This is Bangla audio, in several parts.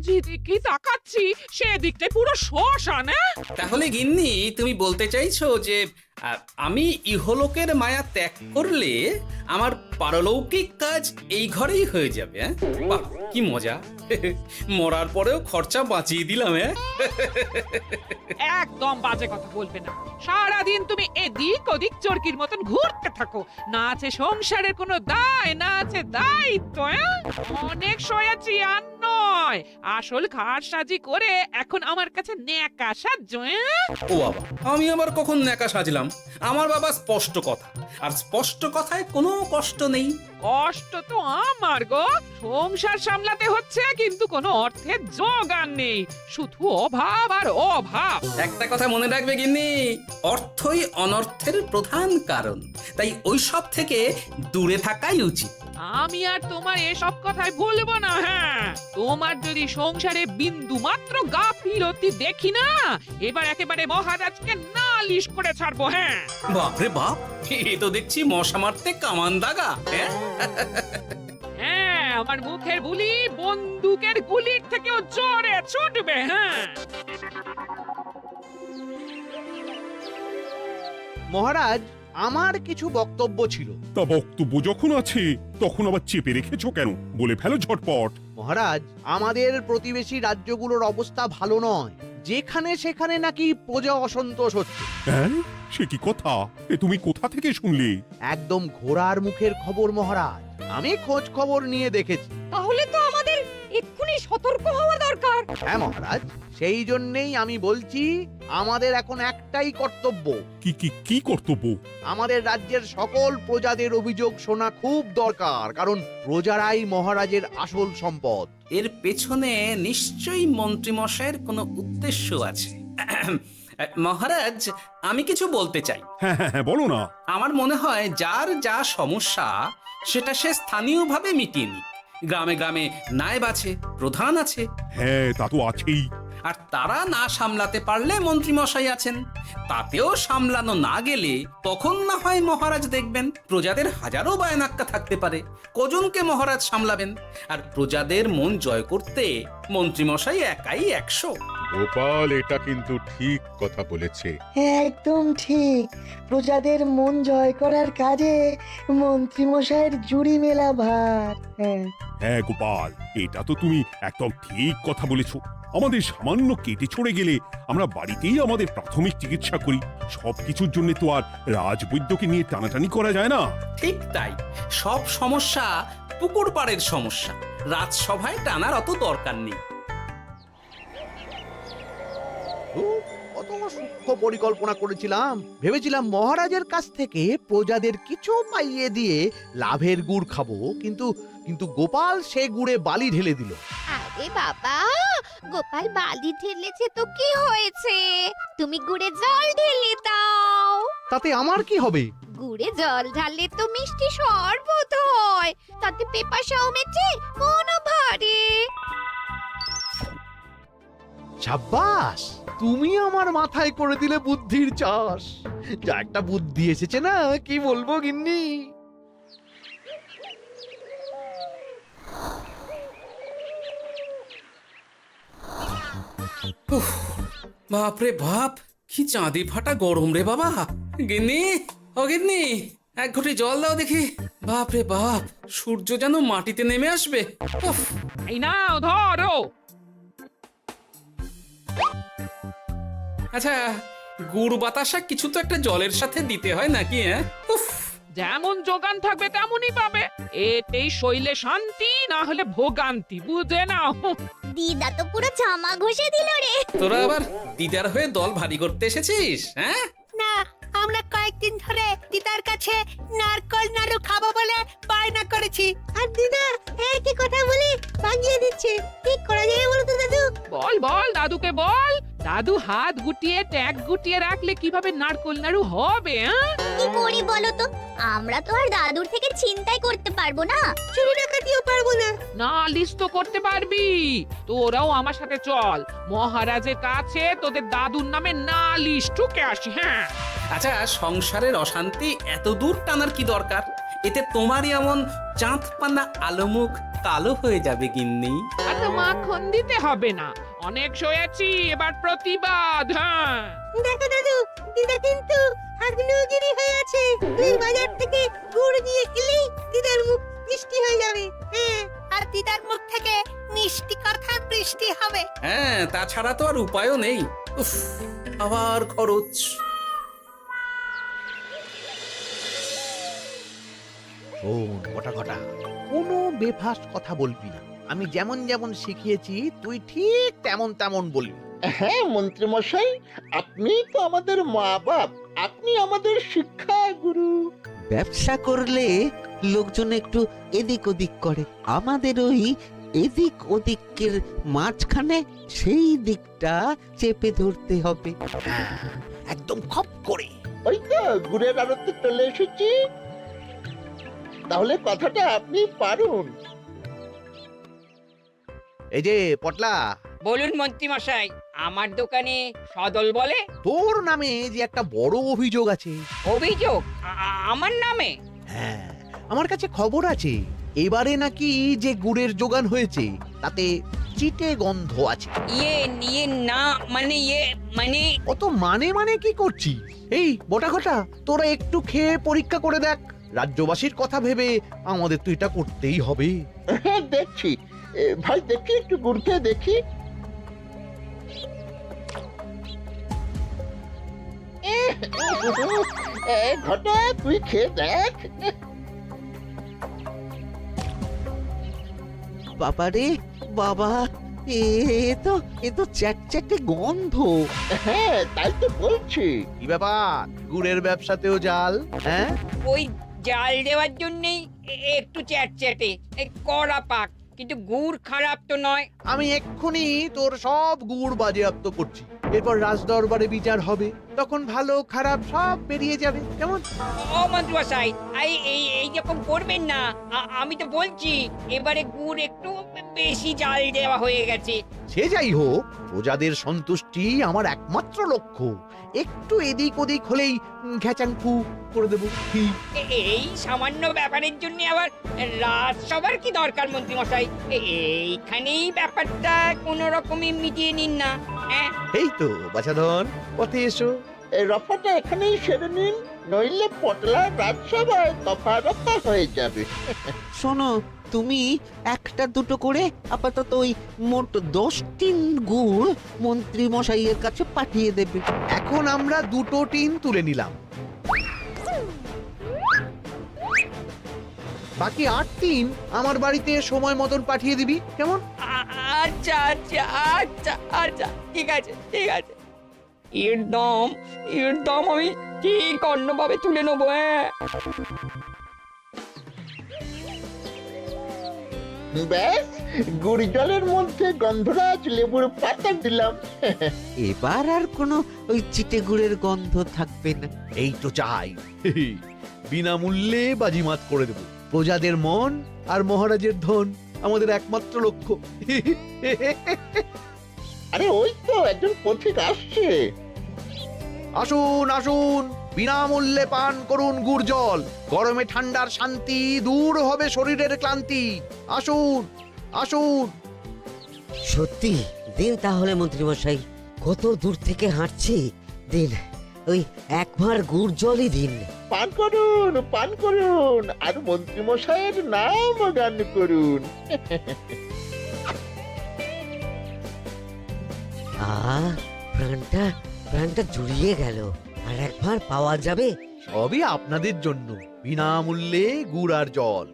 যেদিকে তাকাচ্ছি সেদিকটাই পুরো শ্মশান। তাহলে গিন্নি তুমি বলতে চাইছো যে আমি ইহলোকের মায়া ত্যাগ করলে আমার পারলৌকিক কাজ এই ঘরেই হয়ে যাবে? বাহ, কি মজা! মরার পরেও খরচা বাঁচিয়ে দিলাম। একদম বাজে কথা বলবে না। সারাদিন তুমি এদিক ওদিক চরকির মতন ঘুরতে থাকো, না আছে সংসারের কোনো দায়, না আছে দায়িত্ব। অনেক সয়াছি আর নয়, আসল ঘাট সাজি করে এখন আমার কাছে ন্যাকা সাজ্য। ও বাবা, আমি আবার কখন ন্যাকা সাজলাম? আমার বাবা স্পষ্ট কথা, আর স্পষ্ট কথায় কোনো কষ্ট নেই। কষ্ট তো আমার গো, সংসার সামলাতে হচ্ছে কিন্তু কোনো অর্থের জোগান নেই, শুধু অভাব আর অভাব। একটা কথা মনে রাখবে গিন্নি, অর্থই অনর্থের প্রধান কারণ, তাই ওইসব থেকে দূরে থাকাই উচিত। আমি আর তোমার এসব কথাই বলবো না। হ্যাঁ, তোমার যদি সংসারে বিন্দু মাত্র গাফিলতি দেখি না, এবার একেবারে মহারাজকে নালিশ করে ছাড়বো। হ্যাঁ, বাপরে বাপ, এ তো দেখছি মশা মারতে কামান দাগা। হ্যাঁ, আমার মুখের বুলি বন্দুকের গুলির থেকেও জোরে ছুটবে। হ্যাঁ, মহারাজ, আমার কিছু বক্তব্য ছিল। তা বক্তব্য যখন আছে তখন আবার চেপে রেখেছো কেন? বলে ফেলো ঝটপট। মহারাজ, আমাদের প্রতিবেশী রাজ্যগুলোর অবস্থা ভালো নয়, যেখানে সেখানে নাকি প্রজা অসন্তোষ হচ্ছে। হ্যাঁ, সে কি কথা? এ তুমি কোথা থেকে শুনলে? একদম ঘোড়ার মুখের খবর মহারাজ, আমি খোঁজ খবর নিয়ে দেখেছি। তাহলে তো আমাদের এক্ষুনি সতর্ক হওয়া দরকার। হ্যাঁ মহারাজ, সেই জন্যেই আমি বলছি, আমাদের এখন একটাই কর্তব্য। কি কি কি কর্তব্য? আমাদের রাজ্যের সকল প্রজাদের অভিযোগ শোনা খুব দরকার, কারণ প্রজারাই মহারাজের আসল সম্পদ। এর পেছনে নিশ্চয়ই মন্ত্রীমশাইয়ের কোনো উদ্দেশ্য আছে। মহারাজ, আমি কিছু বলতে চাই। হ্যাঁ হ্যাঁ হ্যাঁ, বলো না। আমার মনে হয় যার যা সমস্যা সেটা সে স্থানীয়ভাবে মিটিয়ে নিক। গ্রামে গ্রামে নায়েব আছে, প্রধান আছে। হ্যাঁ, তা তো আছেই। আর তারা না সামলাতে পারলে মন্ত্রীমশাই আছেন। তাতেও সামলানো না গেলে তখন না হয় মহারাজ দেখবেন। প্রজাদের হাজারো বায়নাক্কা থাকতে পারে, কজনকে মহারাজ সামলাবেন? আর প্রজাদের মন জয় করতে মন্ত্রীমশাই একাই 100। গোপাল এটা কিন্তু ঠিক কথা বলেছে। একদম ঠিক। প্রজাদের মন জয় করার কাজে মন্ত্রীমশাইয়ের জুড়ি মেলা ভার। হ্যাঁ, হ্যাঁ গোপাল, এটা তো তুমি একদম ঠিক কথা বলেছো। আমাদের সামান্য কেটে ছড়ে গেলে আমরা বাড়িতেই আমাদের প্রাথমিক চিকিৎসা করি। সবকিছুর জন্য তো আর রাজবৈদ্যকে নিয়ে টানাটানি করা যায় না। ঠিক তাই, সব সমস্যা পুকুর পাড়ের সমস্যা, রাজসভায় টানার অত দরকার নেই। কত সূক্ষ্ম পরিকল্পনা করেছিলাম। ভেবেছিলাম মহারাজের কাছ থেকে প্রজাদের কিছু পাইয়ে দিয়ে লাভের গুড় খাবো, কিন্তু কিন্তু গোপাল সে গুড়ে বালি ঢেলে দিল। আরে বাবা, গোপাল বালি ঢেলেছে তো কি হয়েছে? তুমি গুড়ে জল ঢেলে দাও। তাতে আমার কি হবে? গুড়ে জল ঢাললে তো মিষ্টি শরবত হয়, তাতে পেপাসাও মেটে, মনও ভরে। সাব্বাস, তুমি আমার মাথায় করে দিলে বুদ্ধির চাষ। যা একটা বুদ্ধি এসেছে না, কি বলবো গিন্নি। বাপরে বাপ, কি চাঁদি ফাটা গরম রে বাবা। গিন্নি, ও গিন্নি, এক ঘটি জল দাও দেখি। বাপরে বাপ, সূর্য যেন মাটিতে নেমে আসবে। উফ, এই নাও ধরো। আচ্ছা, গুড় বাতাসা কিছু তো একটা জলের সাথে দিতে হয় নাকি? উফ, যেমন যোগান থাকবে তেমনই পাবে। এতেই শৈলে শান্তি, না হলে ভোগান্তি, বুঝে নাও। দিদা তো পুরো জামা ঘষে দিল রে। তোরা আবার দিদার হয়ে দল ভারী করতে এসেছিস? হ্যাঁ, না, আমরা কয়েকদিন ধরে দিদার কাছে নারকল নাড়ু খাবো বলে বায়না করেছি। আর দিদা একই কথা বলে ভাঙিয়ে দিচ্ছে। কি করা যায় বলো তো দাদু? বল বল দাদুকে বল। দাদু হাত গুটিয়ে ট্যাগ গুটিয়ে রাখলে কিভাবে নারকোল নাড়ু হবে? কি করি বলো তো? আমরা তো আর দাদুর থেকে চিন্তাই করতে পারবো না, চুরি ডাকাতিও পারবো না। নালিশ তো করতে পারবি। তোরাও আমার সাথে চল, মহারাজের কাছে তোদের দাদুর নামে নালিশ ঠুকে আসি। হ্যাঁ, আচ্ছা, সংসারের অশান্তি এত দূর টানার কি দরকার? এতে তোমারই এমন চাঁদ পানা আলোমুখ কালো হয়ে যাবে গিন্নি। এত মাখন দিতে হবে না, অনেক সয়েছি, এবার প্রতিবাদ। হ্যাঁ, দেখো দাদু, দিদা কিন্তু আগ্নেয়গিরি হয়ে আছে। তুই বাজার থেকে গুড় নিয়ে এলেই দিদার মুখ মিষ্টি হয়ে যাবে। হ্যাঁ, আর দিদার মুখ থেকে মিষ্টি কথা বৃষ্টি হবে। হ্যাঁ, তাছাড়া তো আর উপায়ও নেই। উফ, আবার খরচ। শোন কটা কটা, কোনো বেফাস কথা বলবি না। আমি যেমন যেমন শিখিয়েছি তুই ঠিক তেমন তেমন বলবি। হ্যাঁ মন্ত্রী মশাই, আপনি তো আমাদের মা বাপ, আপনি আমাদের শিক্ষা গুরু। ব্যবসা করলে লোকজন একটু এদিক ওদিক করে, আমাদের ওই এদিক ওদিকের মাঝখানে সেই দিকটা চেপে ধরতে হবে। হ্যাঁ, একদম খপ করে। ওই তো গুড়ের আড়তে চলে এসেছি, তাহলে কথাটা আপনি পারুন। এই যে পটলা, বলুন মন্ত্রী মশাই, আমার দোকানে সদল বলে তোর নামে যে একটা বড় অভিযোগ আছে। অভিযোগ আমার নামে? হ্যাঁ, আমার কাছে খবর আছে এবারে নাকি যে গুড়ের যোগান হয়েছে তাতে চিটে গন্ধ আছে। ইয়ে না, মানে অত মানে কি করছি? এই বটা ঘটা, তোরা একটু খেয়ে পরীক্ষা করে দেখ। রাজ্যবাসীর কথা ভেবে আমাদের তো এটা করতেই হবে। হ্যাঁ দেখছি, ভাই দেখি একটু গুড় খেয়ে দেখি। ঘটা তুই খেয়ে দেখ। বাবারে বাবা, এ তো চ্যাটচ্যাটে গন্ধ। হ্যাঁ তাই তো বলছি। কি ব্যাপার, গুড়ের ব্যবসাতেও জাল? হ্যাঁ, ওই জাল দেওয়ার জন্যই একটু চ্যাটচ্যাটে, কড়া পাক, কিন্তু গুড় খারাপ তো নয়। আমি এক্ষুনি তোর সব গুড় বাজেয়াপ্ত করছি। এরপর রাজদরবারে বিচার হবে, তখন ভালো খারাপ সব বেরিয়ে যাবে। কেমন? ও মন্ত্রী মশাই, এই রকম করবেন না। আমি তো বলছি এবারে গুড় একটু বেশি জাল দেওয়া হয়ে গেছে। সে যাই হোক, প্রজাদের সন্তুষ্টি আমার একমাত্র লক্ষ্য। একটু এদিক ওদিক হলেই ঘ্যাচাংফু করে দেবো। কি? এই সামান্য ব্যাপারের জন্য আবার রাজসভার কি দরকার মন্ত্রী মশাই? এইখানেই ব্যাপারটা কোনো রকমই মিটিয়ে নিন না। হ্যাঁ, এই তো বাছাধন, পথে এসো। এই রফাটা এখানেই সেরে নিন, নইলে পটলা রাজসভায় দফা রফা হয়ে যাবে। শোনো, তুমি একটা দুটো করে আপাতত ওই মোট 10 টিন গুড় মন্ত্রী মশাইয়ের কাছে পাঠিয়ে দেবে। এখন আমরা 2 টিন তুলে নিলাম, বাকি 8 টিন আমার বাড়িতে সময় মতন পাঠিয়ে দিবি। কেমন? আচ্ছা আচ্ছা আচ্ছা আচ্ছা, ঠিক আছে ঠিক আছে। এর দাম আমি ঠিক অন্যভাবে তুলে নেবো। হ্যাঁ, ব্যাস, গুড় জলের মধ্যে গন্ধরাজ লেবুর পাতা দিলাম। এবার আর কোনো ওই চিটে গুড়ের গন্ধ থাকবে না। এই তো চাই। বিনামূল্যে বাজিমাত করে দেব। প্রজাদের মন আর মহারাজের ধন আমাদের একমাত্র লক্ষ্য। আরে ওই তো একজন পথিক আসছে। আসুন আসুন, বিনামূল্যে পান করুন গুড় জল। গরমে ঠান্ডার শান্তি, দূর হবে শরীরের ক্লান্তি। আসুন আসুন। সত্যি দিন তাহলে মন্ত্রী মশাই, কত দূর থেকে হাঁটছি, দিন ওই একবার গুড় জলই দিন। পান করুন, আর মন্ত্রী মশাইয়ের নাম গান করুন। প্রাণটা জুড়িয়ে গেল। আর একবার পাওয়া যাবে? সবই আপনাদের জন্য, বিনামূল্যে গুড় আর জল।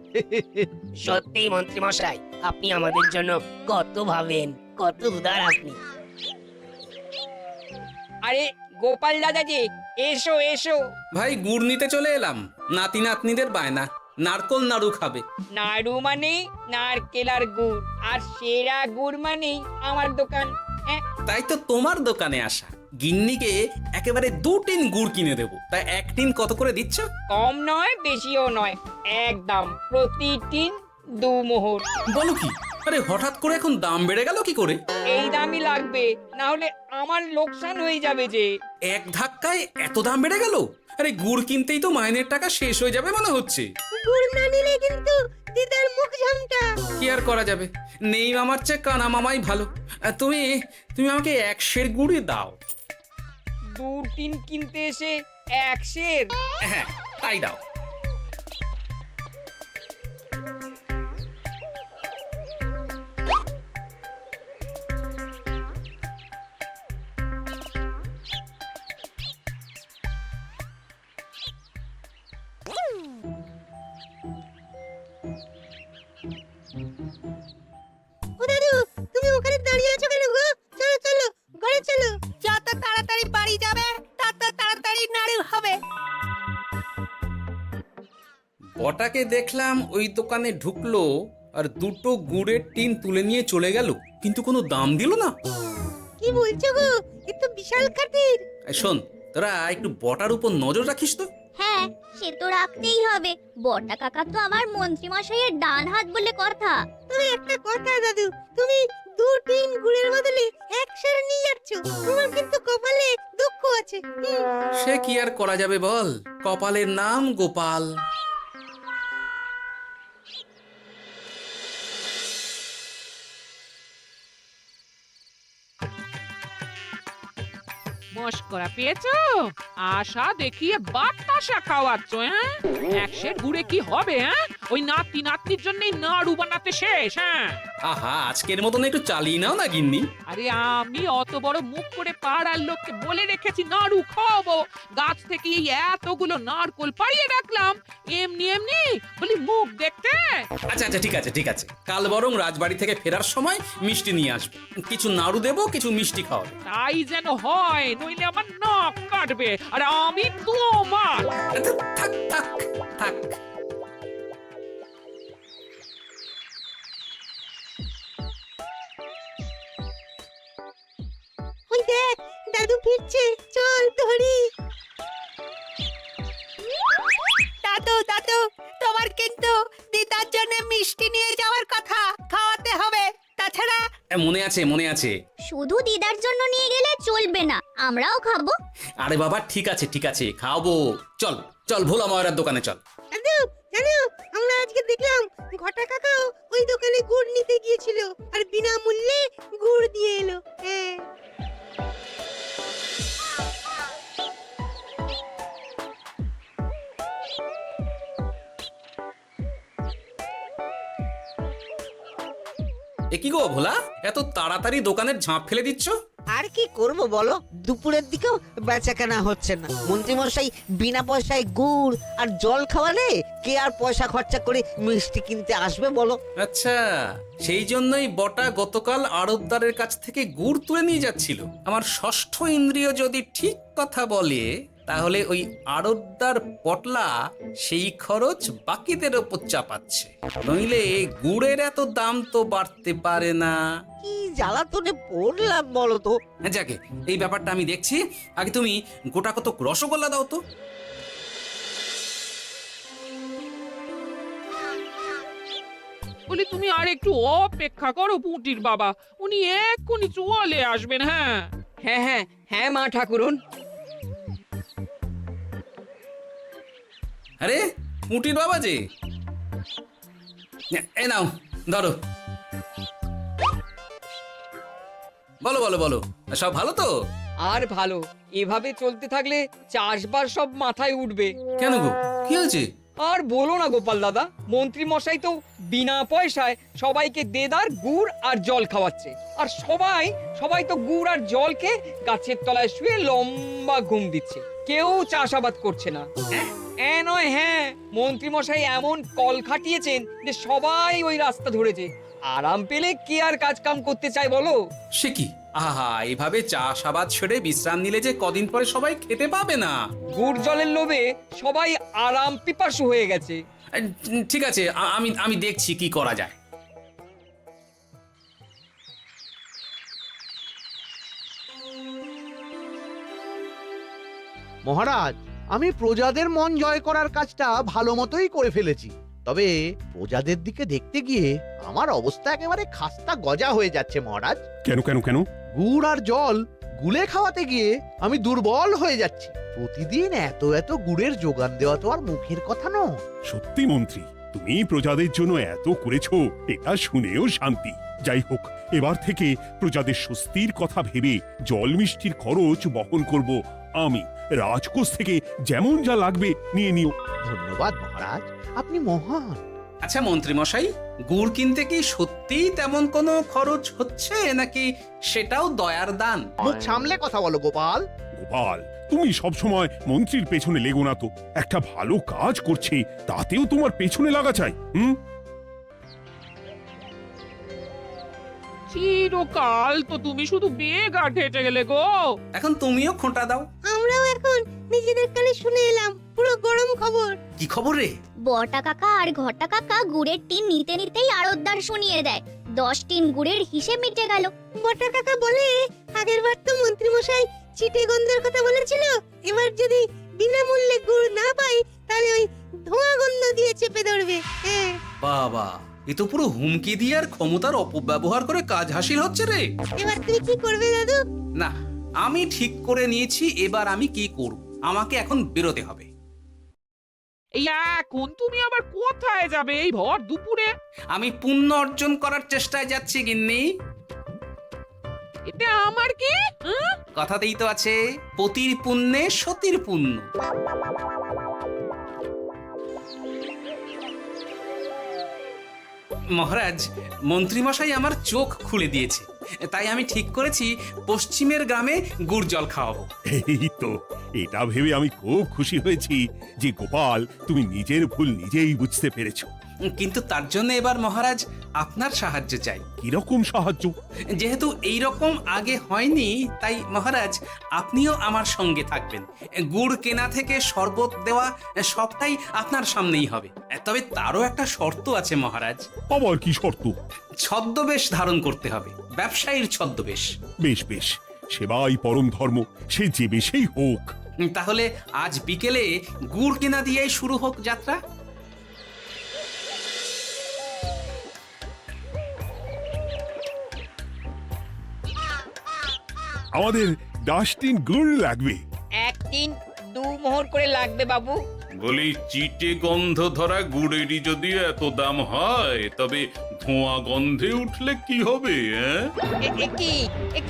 সত্যি মন্ত্রী মশাই, আপনি আমাদের জন্য কত ভাবেন, কত উদার আপনি। আরে গোপাল দাদা যে, এসো এসো। ভাই গুড় নিতে চলে এলাম। নাতি নাতনিদের বায়না, নারকোল নাড়ু খাবে। নাড়ু মানে নারকেল আর গুড়, আর সেরা গুড় মানে আমার দোকান। তাই তো তোমার দোকানে আসা। গিন্নিকে একেবারে 2 টিন গুড় কিনে দেবো। তাই 1 টিন কত করে দিচ্ছ? কম নয় বেশিও নয়, একদম প্রতি টিন 2 মোহর। বলো কি? আরে হঠাৎ করে এখন দাম বেড়ে গেল কি করে? এই দামই লাগবে, না হলে আমার লোকসান হয়ে যাবে যে। এক ধাক্কায় এত দাম বেড়ে গেল? আরে গুড় কিনতেই তো মাইনের টাকা শেষ হয়ে যাবে মনে হচ্ছে। গুড় না নিলে কিন্তু দিদার মুখ ঝামটা। কি আর করা যাবে, নেই মামার চেয়ে কানা মামাই ভালো। তুমি তুমি আমাকে 1 সের গুড়ই দাও। 2-3 কিনতে এসে 1 সের। হ্যাঁ তাই দাও। ও দাদু, তুমি ওখানে দাঁড়িয়ে আছো কেন গো? চলো চলো, ঘরে চলো। যত তাড়াতাড়ি বাড়ি যাবে তত তাড়াতাড়ি নাড়ু হবে। বটাকে দেখলাম ওই দোকানে ঢুকলো আর 2টো গুড়ের টিন তুলে নিয়ে চলে গেল, কিন্তু কোনো দাম দিল না। কি বলছো গো? এ তো বিশাল খাতির। শোন, তোরা একটু বটার উপর নজর রাখিস তো। হ্যাঁ, সে তো রাখতেই হবে। বড়টা কাকা তো আমার মন্ত্রী মশাইয়ের ডান হাত বলে কথা। তবে একটা কথা দাদু, তুমি 2-3 গুড়ের বদলে 1 সের নিয়ে যাচ্ছ। তোমার কিন্তু কপালে দুঃখ আছে। সে কি আর করা যাবে বল, কপালের নাম গোপাল। মস্করা পেয়েছো? আশা দেখিয়ে বাতাসা খাওয়াচ্ছ, হ্যাঁ? 1 সের গুড়ে কি হবে, হ্যাঁ? ওই নাতি নাতনির জন্যই নাড়ু বানাতে শেষ, হ্যাঁ? আহা, আজকের মতন একটু চালিয়ে নাও না গিন্নি। আরে আমি অত বড় মুখ করে পাড়ার লোককে বলে রেখেছি নাড়ু খাওয়াবো, গাছ থেকে এই এতগুলো নারকোল পাড়িয়ে রাখলাম, এমনি এমনি বলি মুখ দেখতে। আচ্ছা আচ্ছা, ঠিক আছে ঠিক আছে, কাল বরং রাজবাড়ি থেকে ফেরার সময় মিষ্টি নিয়ে আসবো। কিছু নাড়ু দেবো, কিছু মিষ্টি খাওয়াবো। তাই যেন হয়, নইলে আমার নাক কাটবে আর আমি তোমার। থাক থাক থাক। ওই দেখ, দাদু ফিরছে, চল ধরি। দাদু দাদু, তোমার কিন্তু দিদার জন্য মিষ্টি নিয়ে যাওয়ার কথা, খাওয়াতে হবে। তাছাড়া মনে আছে মনে আছে। শুধু দিদার জন্য নিয়ে গেলে চলবে না, আমরাও খাবো। আরে বাবা, ঠিক আছে ঠিক আছে, খাওয়াবো। চল চল, ভোলা ময়রার দোকানে চল। দাদু জানো, আমরা আজকে দেখলাম ঘটা কাকাও ওই দোকানে গুড় নিতে গিয়েছিল আর বিনামূল্যে গুড় দিয়ে এলো। হ্যাঁ, এ কি গো ভোলা, এত তাড়াতাড়ি দোকানের ঝাঁপ ফেলে দিচ্ছ? আর কি করব বলো, দুপুরের দিকেও বেচা কেনা হচ্ছে না। মন্ত্রীমশাই বিনা পয়সায় গুড় আর জল খাওয়ালে কে আর পয়সা খরচা করে মিষ্টি কিনতে আসবে বলো? আচ্ছা, সেই জন্যই বটা গতকাল আড়তদারের কাছ থেকে গুড় তুলে নিয়ে যাচ্ছিল। আমার ষষ্ঠ ইন্দ্রিয় যদি ঠিক কথা বলে, তাহলে ওই আড়তদার পটলা সেই খরচ বাকিদের ওপর চাপাচ্ছে। নইলে গুড়ের এত দাম তো বাড়তে পারে না। কি জ্বালাতনে পড়লাম বলো তো। যাকে, এই ব্যাপারটা আমি দেখছি। আগে তুমি গোটা কত রসগোল্লা দাও তো। বলি তুমি আর একটু অপেক্ষা করো পুঁটির বাবা, উনি এক্ষুনি চলে আসবেন। হ্যাঁ হ্যাঁ হ্যাঁ হ্যাঁ মা ঠাকুরন। আরে পুঁটির বাবা যে, এ নাও ধরো। বলো বলো বলো, সব ভালো তো? আর ভালো, এভাবে চলতে থাকলে চাষবাস সব মাথায় উঠবে। কেন গো, কি হয়েছে? আর বলো না গোপাল দাদা, মন্ত্রী মশাই তো বিনা পয়সায় সবাইকে দেদার গুড় আর জল খাওয়াচ্ছে। আর সবাই তো গুড় আর জলকে গাছের তলায় শুয়ে লম্বা ঘুম দিচ্ছে, কেউ চাষাবাদ করছে না। নয়, হ্যাঁ, মন্ত্রী মশাই এমন কল খাটিয়েছেন যে সবাই ওই রাস্তা ধরেছে। আরাম পেলে কে আর কাজ কাম করতে চায় বলো? সে কি, আহা, এভাবে চাষাবাদ ছেড়ে বিশ্রাম নিলে যে কদিন পরে সবাই খেতে পাবে না। গুড় জলের লোভে সবাই আরাম পিপাসু হয়ে গেছে। ঠিক আছে, আমি দেখছি কি করা যায়। মহারাজ, আমি প্রজাদের মন জয় করার কাজটা ভালো মতোই করে ফেলেছি। তবে প্রজাদের দিকে দেখতে গিয়ে আমার অবস্থা একেবারে খাস্তা গজা হয়ে যাচ্ছে মহারাজ। কেন কেন কেন? গুড় আর জল গুলে খাওয়াতে গিয়ে আমি দুর্বল হয়ে যাচ্ছি। প্রতিদিন এত এত গুড়ের যোগান দেওয়া তো আর মুখের কথা নয়। সত্যি মন্ত্রী, তুমি প্রজাদের জন্য এত করেছো, এটা শুনেও শান্তি। যাই হোক, এবার থেকে প্রজাদের স্বস্তির কথা ভেবে জল মিষ্টির খরচ বহন করব আমি। রাজকোষ থেকে যেমন যা লাগবে নিয়ে নিও। ধন্যবাদ মহারাজ, আপনি মহান। আচ্ছা মন্ত্রী মশাই, গুড় কিনতে কি সত্যি তেমন কোনো খরচ হচ্ছে নাকি সেটাও দয়ার দান? মুখ সামলে কথা বলো গোপাল। গোপাল, তুমি সবসময় মন্ত্রীর পেছনে লেগো না তো। একটা ভালো কাজ করছে তাতেও তোমার পেছনে লাগা চাই। চিরকাল তো তুমি শুধু বেগার ঘেটে গেলে গো। এখন তুমিও খোঁটা দাও। আমরাও এখন নিজেদের কানে শুনে এলাম পুরো গরম খবর। কি খবর রে? বটা কাকা আর ঘটা কাকা গুড়ের টিন নিতে নিতেই আড়তদার শুনিয়ে দেয় 10 টিন গুড়ের হিসেব মিটে গেল। বটা কাকা বলে আগের বার তো মন্ত্রী মশাই চিটে গন্ধের কথা বলেছিল, এবার যদি বিনামূল্যে গুড় না পাই তাহলে ওই ধোঁয়া গন্ধ দিয়ে চেপে ধরবে। হ্যাঁ, বাবা, এ তো পুরো হুমকি দিয়ে আর ক্ষমতার অপব্যবহার করে কাজ হাসিল হচ্ছে রে। এবার তুমি কি করবে দাদু? না, আমি ঠিক করে নিয়েছি এবার আমি কি করব। আমাকে এখন বেরোতে হবে। এই এখন তুমি আবার কোথায় যাবে এই ভর দুপুরে? আমি পুণ্য অর্জন করার চেষ্টায় যাচ্ছি গিন্নি। এটা আমার কি? কথাতেই তো আছে, পতির পুণ্যে সতীর পুণ্য। মহারাজ, মন্ত্রীমশাই আমার চোখ খুলে দিয়েছে, তাই আমি ঠিক করেছি পশ্চিমের গ্রামে গুড় জল খাওয়াবো। এই তো, এটা ভেবে আমি খুব খুশি হয়েছি যে গোপাল, তুমি নিজের ভুল নিজেই বুঝতে পেরেছো। কিন্তু তার জন্য এবার মহারাজ আপনার সাহায্য চাই। কিরকম সাহায্য? যেহেতু এই রকম আগে হয়নি, তাই মহারাজ আপনিও আমার সঙ্গে থাকবেন। গুড় কেনা থেকে শরবত দেওয়া সবটাই আপনার সামনেই হবে। তবে তারও একটা শর্ত আছে মহারাজ। আবার কি শর্ত? ছদ্মবেশ ধারণ করতে হবে, ব্যবসায়ীর ছদ্মবেশ। বেশ বেশ, সেবাই পরম ধর্ম, সে যে বেশেই হোক। তাহলে আজ বিকেলে গুড় কেনা দিয়েই শুরু হোক যাত্রা। আমাদের 10 টিন গুড় লাগবে। 1 টিন 2 মোহর করে লাগবে বাবু। বলি, চিটে গন্ধ ধরা গুড়েরই যদি এত দাম হয়, তবে ধোঁয়া গন্ধে উঠলে কি হবে?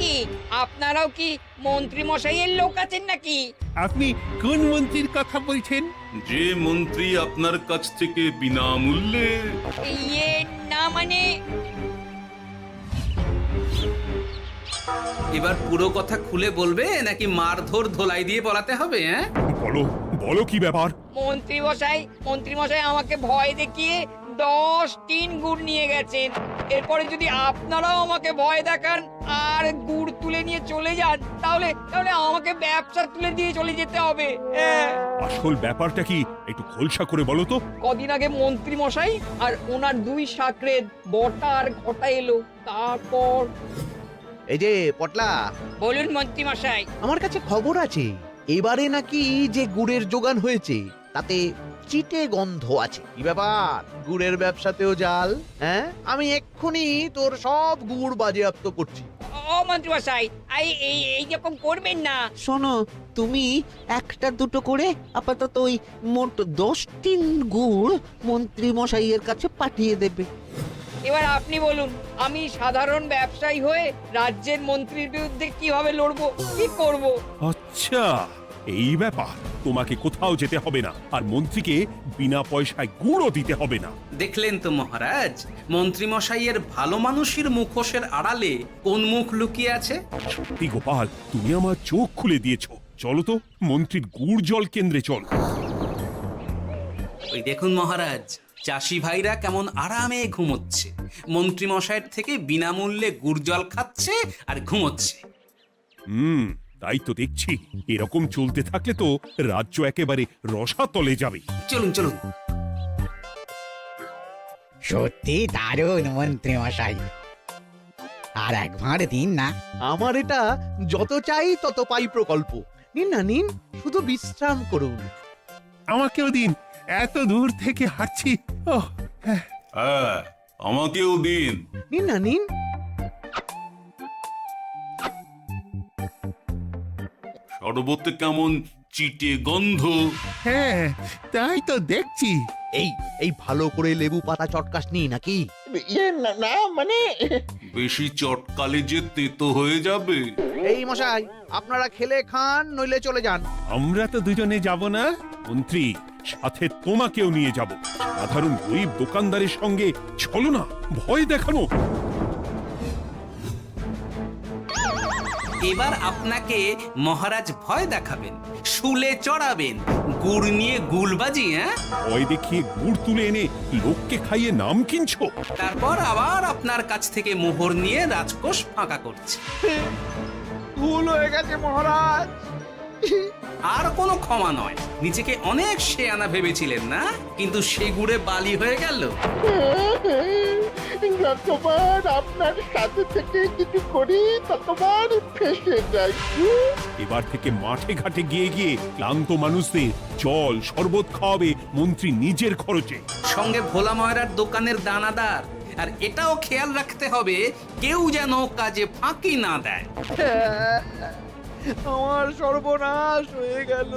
কি আপনারাও কি মন্ত্রী মশাইয়ের লোক আছেন নাকি? আপনি কোন মন্ত্রীর কথা বলছেন? যে মন্ত্রী আপনার কাছ থেকে বিনামূল্যে। ইয়ে না মানে, এবার পুরো কথা খুলে বলবে নাকি মারধর ধোলাই দিয়ে বলাতে হবে? বলো বলো, কি ব্যাপার? মন্ত্রী মশাই আমাকে ভয় দেখিয়ে 10 টিন গুড় নিয়ে গেছেন। এরপরে যদি আপনারাও আমাকে ভয় দেখান আর গুড় তুলে নিয়ে চলে যান, তাহলে আমাকে ব্যবসা তুলে দিয়ে চলে যেতে হবে। আসল ব্যাপারটা কি একটু খোলসা করে বলো তো। কদিন আগে মন্ত্রী মশাই আর ওনার 2 সাকরেদ বটা আর ঘটা এলো, তারপর। এই যে পটলা, বলুন মন্ত্রী মশাই। আমার কাছে খবর আছে এবারে নাকি যে গুড়ের যোগান হয়েছে তাতে চিটে গন্ধ আছে। কি ব্যাপার, গুড়ের ব্যবসাতেও জাল? হ্যাঁ, আমি এক্ষুনি তোর সব গুড় বাজেয়াপ্ত করছি। ও মন্ত্রী মশাই, এই রকম করবেন না। শোনো, তুমি 1-2 করে আপাতত ওই মোট 10 টিন গুড় মন্ত্রী মশাইয়ের কাছে পাঠিয়ে দেবে। এবার আপনি বলুন, আমি সাধারণ ব্যবসায়ী হয়ে রাজ্যের মন্ত্রীর বিরুদ্ধে কিভাবে লড়বো, কি করব? আচ্ছা, এই ব্যাপার। তোমাকে কোথাও যেতে হবে না, আর মন্ত্রীকে বিনা পয়সায় গুড়ও দিতে হবে না। দেখলেন তো মহারাজ, মন্ত্রী মশাইয়ের ভালো মানুষের মুখোশের আড়ালে কোন মুখ লুকিয়ে আছে। সত্যি গোপাল, তুমি আমার চোখ খুলে দিয়েছো। চলো তো মন্ত্রীর গুড় জল কেন্দ্রে চল। ওই দেখুন মহারাজ, চাষি ভাইরা কেমন আরামে ঘুমোচ্ছে, মন্ত্রী মশাইয়ের থেকে বিনামূল্যে গুড় জল খাচ্ছে আর ঘুমোচ্ছে। তাই তো দেখছি। এরকম চলতে থাকলে তো রাজ্য একেবারে রসাতলে যাবে। চলুন চলুন। সত্যি দারুণ মন্ত্রী মশাই, আর একবার দিন না। আমার এটা যত চাই তত পাই প্রকল্প। নিন না নিন, শুধু বিশ্রাম করুন। আমাকেও দিন, এত দূর থেকে হাঁটছি। হ্যাঁ, আমাকেও দিন। নিন না নিন। শরবতে কেমন চিটে গন্ধ। হ্যাঁ তাই তো দেখছি। এই এই ভালো করে লেবু পাতা চটকাসনি নাকি? ইয়ে না না, মানে বেশি চটকালে যে তেতো হয়ে যাবে। এই মশাই, আপনারা খেলে খান নইলে চলে যান। আমরা তো দুজনে যাব না মন্ত্রী, সাথে তোমাকেও নিয়ে যাব। সাধারণ গরিব দোকানদারের সঙ্গে চলো না, ভয় দেখানো। এবার আপনাকে মহারাজ ভয় দেখাবেন, শুলে চড়াবেন, গুড় নিয়ে গুলবাজি। ভয় দেখিয়ে গুড় তুলে এনে লোককে খাইয়ে নাম কিনছো। তারপর আবার আপনার কাছ থেকে মোহর নিয়ে রাজকোষ ফাঁকা করছে। ভুল হয়ে গেছে মহারাজ। আর কোনো ক্ষমা নয়। নিজেকে অনেক শেয়ানা ভেবেছিলেন না, কিন্তু সে গুড়ে বালি হয়ে গেল। যতবার আপনার সাথে থেকে কিছু করি ততবার ফেসে যাই। এবার থেকে মাঠে ঘাটে গিয়ে গিয়ে ক্লান্ত মানুষদের জল শরবত খাওয়াবে মন্ত্রী নিজের খরচে। সঙ্গে ভোলা ময়রার দোকানের দানাদার। আর এটাও খেয়াল রাখতে হবে কেউ যেন কাজে ফাঁকি না দেয়। আমার সর্বনাশ হয়ে গেল।